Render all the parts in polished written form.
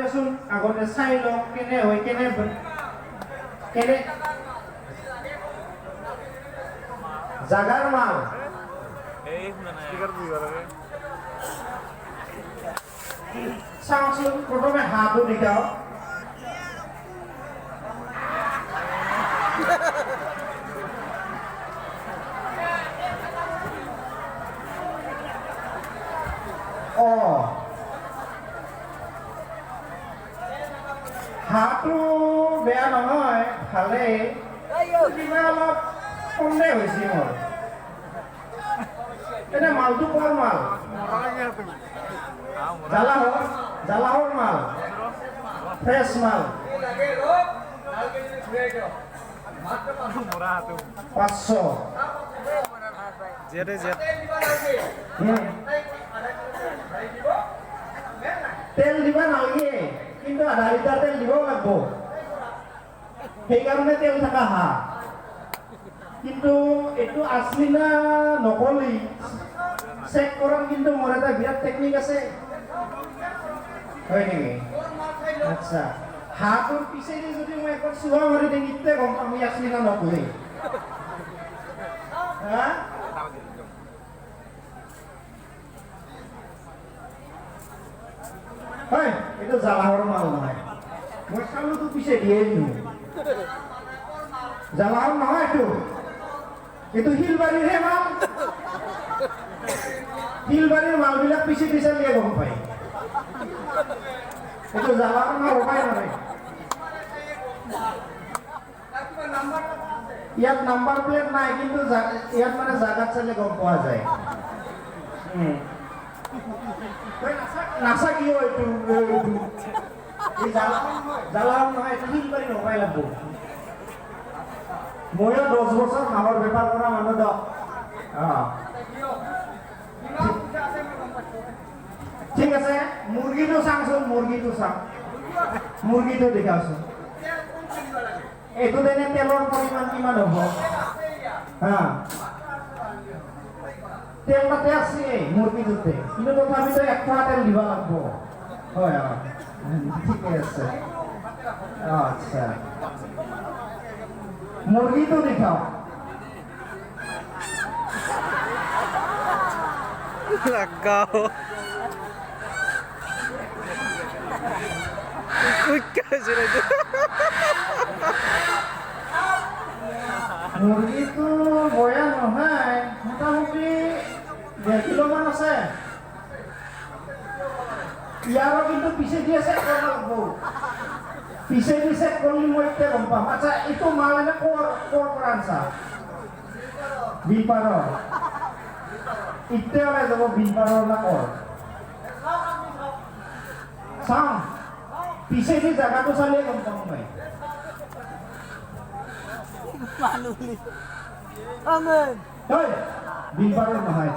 দেচোন আগতে চাই লওক কেনে হয় কেনে জাগাৰ মাল চাওকচোন প্ৰথমে হাঁহটো দেখাওক হাঁহটো বেয়া নহয় ভালেই কিবা অলপ সন্দেহ হৈছে মোৰ এনে মালটো কৰ মাল জালাহৰ মাল ফ্ৰেছ মাল 500 তেল দিবা নালাগে কিন্তু আধা লিটাৰ তেল দিব লাগিব সেইকাৰণে তেল থকা হাঁহ কিন্তু এইটো আছলি না নকলি চেক কৰাৰ কিন্তু মোৰ এটা বিৰাট টেকনিক আছে হয় নেকি আচ্ছা হাঁহটোৰ পিছেদি যদি মই একবাৰ চুৱা মাৰি দিম ইতে গম পাম ই আছলি না নকলি হয় এইটো জালাহৰ মাল নহয় মই চাউলটো পিছে দিয়ে দিওঁ জালাহৰ নহয় এইটো শিলবাৰীৰহে মাল শিলবাৰীৰ মালবিলাক পিছে পিছে দিয়ে গম পায় এইটো জালাহৰ মাল উপায় নহয় ইয়াত নাম্বাৰ প্লেট নাই কিন্তু ইয়াত মানে জাগাত চালে গম পোৱা যায় নাচাকিও এইটো জালাহৰ নহয় এইটো শিলবাৰী নপাই লাগব ময়ো 10 বছৰ হাঁহৰ বেপাৰ কৰা মানুহ দ ঠিক আছে মুৰ্গীটো চাওঁচোন মুৰ্গীটো দেখাওচোন এইটো তেনে তেলৰ পৰিমাণ কিমান হ'ব তেল তাতে আছে মুৰ্গীটোতে কিন্তু তথাপিতো 1 পোৱা তেল দিব লাগিব হয় ঠিকে আছে আচ্ছা মুৰ্গীটো দেখাও लगाओ মুৰ্গীটো বয়া নহয় মোটামুটি 1.5 কিলোমান আছে ইয়াৰো কিন্তু পিছে দিয়ে চেক কৰিব লাগিব পিছে দি চেক কৰিলে মই এতিয়া গম পাম আচ্ছা এইটো মাল এনে কৰ পৰা আনছা বিলপাৰৰ এতিয়া ওলাই যাব বিলপাৰৰ না কৰ চাওঁ পিছে দি জাগাটো চালিয়ে গম পাম মই বিলপাৰৰ নহয়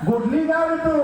গধূলি গাঁও এইটো